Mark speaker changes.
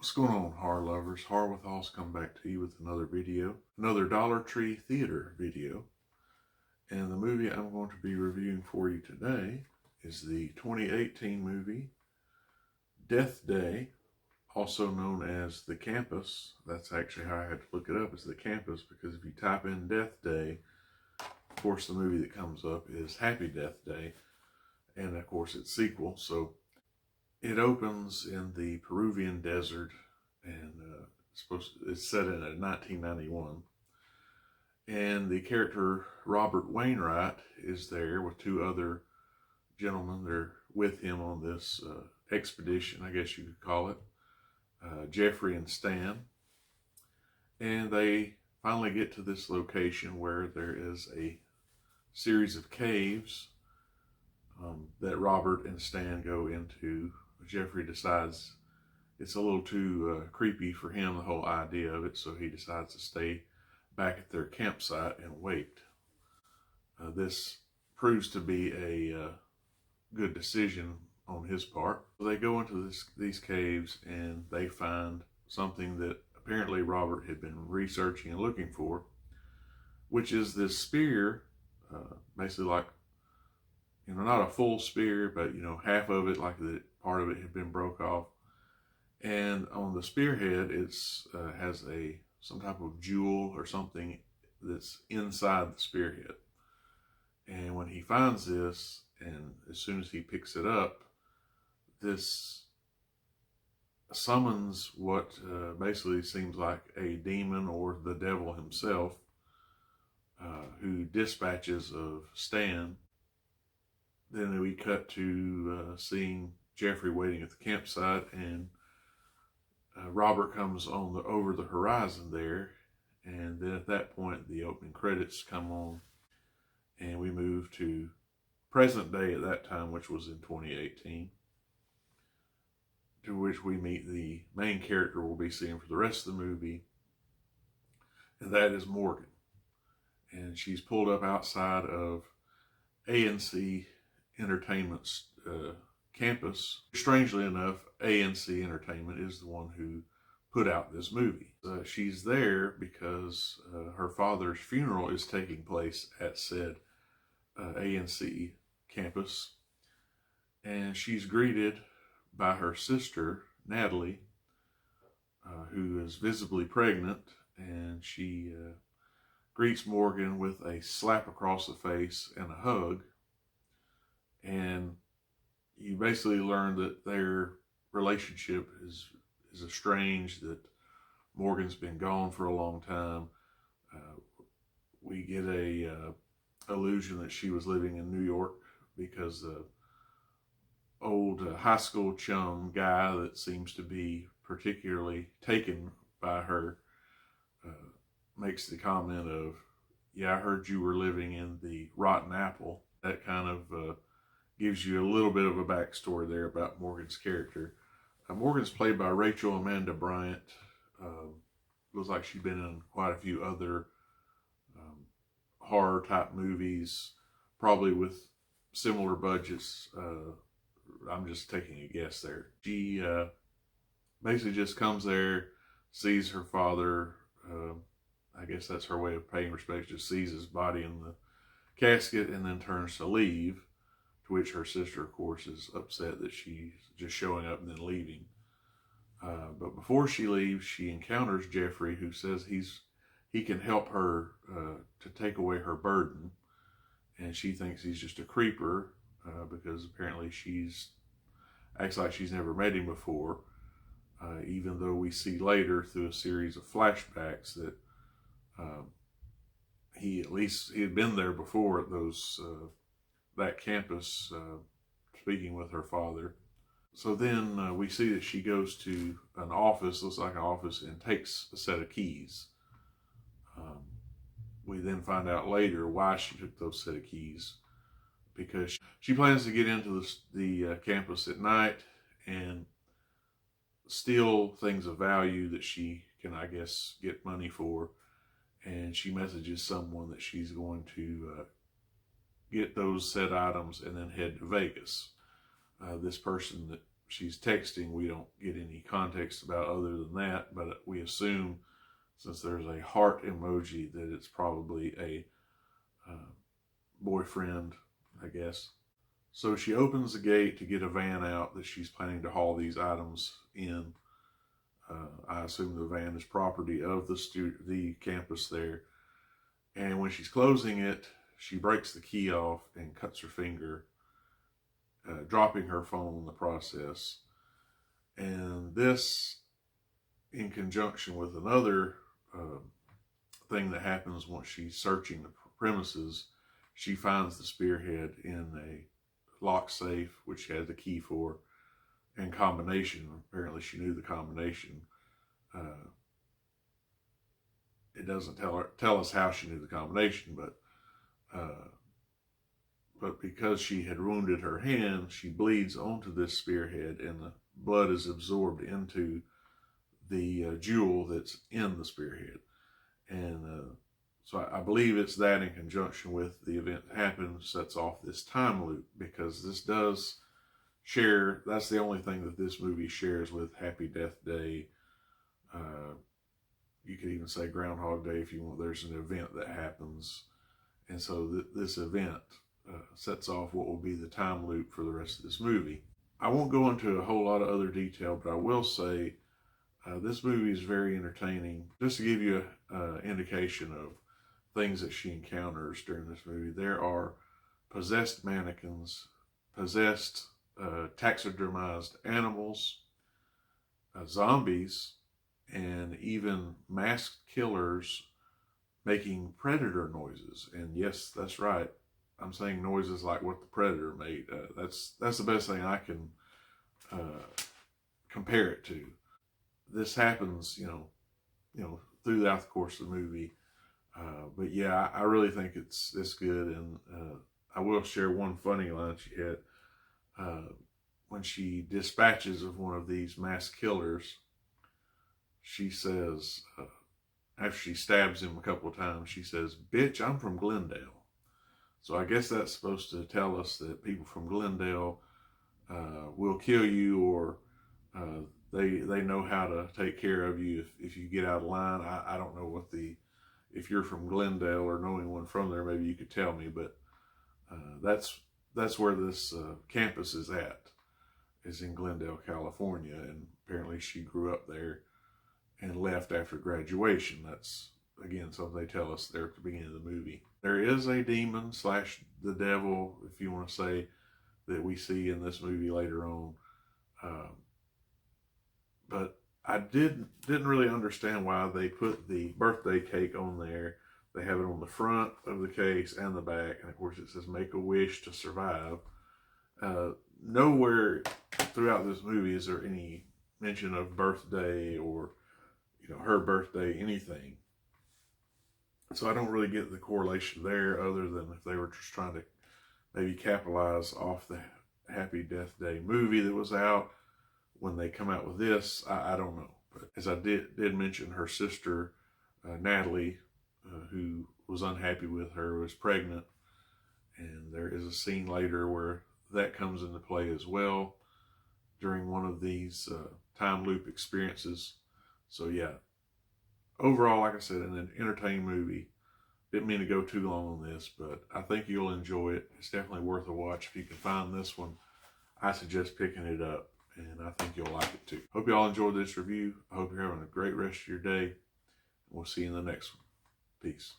Speaker 1: What's going on, horror lovers? HorrorWithHoss come back to you with another video, another Dollar Tree Theater video. And the movie I'm going to be reviewing for you today is the 2018 movie Deathday, also known as The Campus. That's actually how I had to look it up, is The Campus, because if you type in Deathday, of course the movie that comes up is Happy Death Day, and of course its sequel. So it opens in the Peruvian desert, and it's set in 1991. And the character Robert Wainwright is there with two other gentlemen. They're with him on this expedition, I guess you could call it, Jeffrey and Stan. And they finally get to this location where there is a series of caves that Robert and Stan go into. Jeffrey decides it's a little too creepy for him, the whole idea of it, so he decides to stay back at their campsite and wait. This proves to be a good decision on his part. So they go into these caves and they find something that apparently Robert had been researching and looking for, which is this spear, basically like, not a full spear, but, half of it, like the part of it had been broke off. And on the spearhead, it's has some type of jewel or something that's inside the spearhead. And when he finds this, and as soon as he picks it up, this summons what basically seems like a demon or the devil himself, who dispatches of Stan. Then we cut to seeing Jeffrey waiting at the campsite, and Robert comes over the horizon there. And then at that point, the opening credits come on, and we move to present day at that time, which was in 2018, to which we meet the main character we'll be seeing for the rest of the movie, and that is Morgan. And she's pulled up outside of ANC Entertainment's campus. Strangely enough, ANC Entertainment is the one who put out this movie. She's there because her father's funeral is taking place at said ANC campus, and she's greeted by her sister, Natalie, who is visibly pregnant, and she greets Morgan with a slap across the face and a hug. And you basically learn that their relationship is estranged, that Morgan's been gone for a long time. We get a illusion that she was living in New York because the old high school chum guy that seems to be particularly taken by her makes the comment of, "Yeah, I heard you were living in the Rotten Apple." That kind of gives you a little bit of a backstory there about Morgan's character. Morgan's played by Rachel Amanda Bryant. Looks like she's been in quite a few other horror type movies, probably with similar budgets. I'm just taking a guess there. She basically just comes there, sees her father. I guess that's her way of paying respects, just sees his body in the casket and then turns to leave. To which her sister, of course, is upset that she's just showing up and then leaving. But before she leaves, she encounters Jeffrey, who says he can help her to take away her burden. And she thinks he's just a creeper because apparently acts like she's never met him before. Even though we see later through a series of flashbacks that he had been there before at that campus, speaking with her father. So then we see that she goes to an office, looks like an office, and takes a set of keys. We then find out later why she took those set of keys, because she plans to get into the campus at night and steal things of value that she can, I guess, get money for. And she messages someone that she's going to get those said items and then head to Vegas. This person that she's texting. We don't get any context about other than that, but we assume, since there's a heart emoji, that it's probably a boyfriend, I guess. So she opens the gate to get a van out that she's planning to haul these items in. I assume the van is property of the campus there. And when she's closing it, she breaks the key off and cuts her finger, dropping her phone in the process. And this, in conjunction with another thing that happens once she's searching the premises, she finds the spearhead in a lock safe, which she has the key for, and combination. Apparently she knew the combination. It doesn't tell us how she knew the combination, but because she had wounded her hand, she bleeds onto this spearhead, and the blood is absorbed into the jewel that's in the spearhead. And so I believe it's that, in conjunction with the event that happens, sets off this time loop, because this does share, that's the only thing that this movie shares with Happy Death Day. You could even say Groundhog Day if you want. There's an event that happens. And so this event sets off what will be the time loop for the rest of this movie. I won't go into a whole lot of other detail, but I will say this movie is very entertaining. Just to give you an indication of things that she encounters during this movie, there are possessed mannequins, possessed taxidermized animals, zombies, and even masked killers making predator noises. And yes, that's right, I'm saying noises like what the Predator made. That's the best thing I can compare it to. This happens, you know, throughout the course of the movie. But yeah, I really think it's good. And I will share one funny line she had. When she dispatches of one of these mass killers, she says, after she stabs him a couple of times, she says, "Bitch, I'm from Glendale." So I guess that's supposed to tell us that people from Glendale will kill you, or they know how to take care of you if you get out of line. I don't know if you're from Glendale or know anyone from there, maybe you could tell me, but that's where this campus is in Glendale, California, and apparently she grew up there and left after graduation. That's, again, something they tell us there at the beginning of the movie. There is a demon / the devil, if you want to say, that we see in this movie later on. But I didn't really understand why they put the birthday cake on there. They have it on the front of the case and the back, and of course it says "Make a wish to survive." Nowhere throughout this movie is there any mention of birthday or, her birthday, anything. So I don't really get the correlation there, other than if they were just trying to maybe capitalize off the Happy Death Day movie that was out when they come out with this. I don't know. But as I did mention, her sister, Natalie, who was unhappy with her, was pregnant. And there is a scene later where that comes into play as well during one of these time loop experiences. So yeah, overall, like I said, an entertaining movie. Didn't mean to go too long on this, but I think you'll enjoy it. It's definitely worth a watch. If you can find this one, I suggest picking it up, and I think you'll like it too. Hope you all enjoyed this review. I hope you're having a great rest of your day. We'll see you in the next one. Peace.